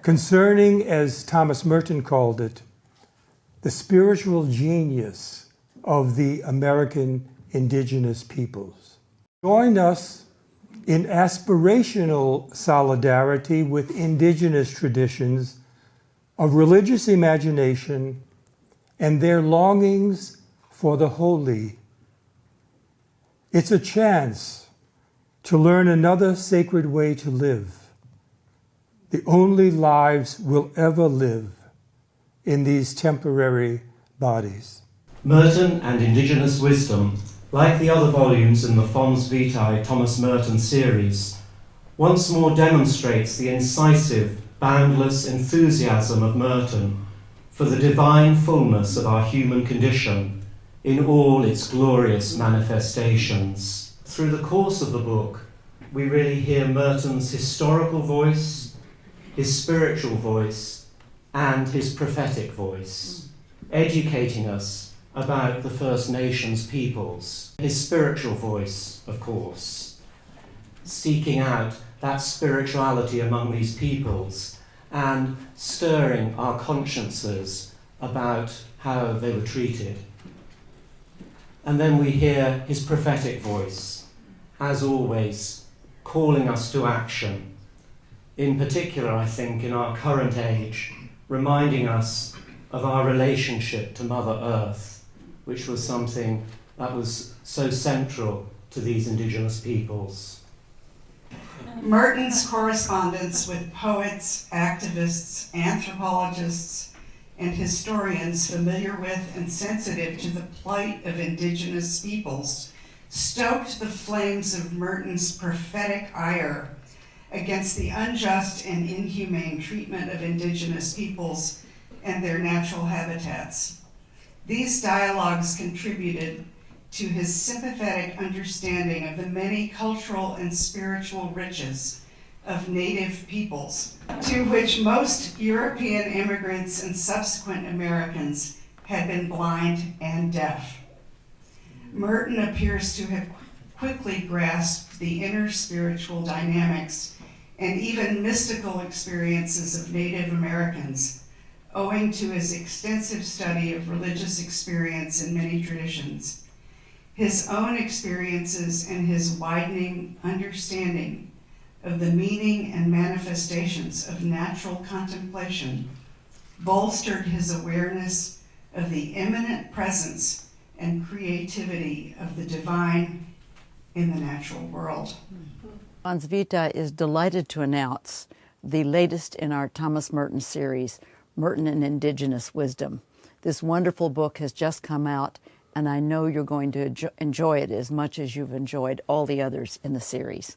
concerning, as Thomas Merton called it, the spiritual genius of the American indigenous peoples. Join us in aspirational solidarity with indigenous traditions of religious imagination and their longings for the holy. It's a chance to learn another sacred way to live, the only lives we'll ever live in these temporary bodies. Merton and Indigenous Wisdom, like the other volumes in the Fons Vitae Thomas Merton series, once more demonstrates the incisive, boundless enthusiasm of Merton for the divine fullness of our human condition in all its glorious manifestations. Through the course of the book, we really hear Merton's historical voice, his spiritual voice, and his prophetic voice, educating us about the First Nations peoples. His spiritual voice, of course, seeking out that spirituality among these peoples and stirring our consciences about how they were treated. And then we hear his prophetic voice, as always, calling us to action. In particular, I think, in our current age, reminding us of our relationship to Mother Earth, which was something that was so central to these indigenous peoples. Merton's correspondence with poets, activists, anthropologists, and historians familiar with and sensitive to the plight of indigenous peoples stoked the flames of Merton's prophetic ire against the unjust and inhumane treatment of indigenous peoples and their natural habitats. These dialogues contributed to his sympathetic understanding of the many cultural and spiritual riches of native peoples, to which most European immigrants and subsequent Americans had been blind and deaf. Merton appears to have quickly grasped the inner spiritual dynamics and even mystical experiences of Native Americans, owing to his extensive study of religious experience in many traditions. His own experiences and his widening understanding of the meaning and manifestations of natural contemplation bolstered his awareness of the immanent presence and creativity of the divine in the natural world. Fons Vitae is delighted to announce the latest in our Thomas Merton series, Merton and Indigenous Wisdom. This wonderful book has just come out, and I know you're going to enjoy it as much as you've enjoyed all the others in the series.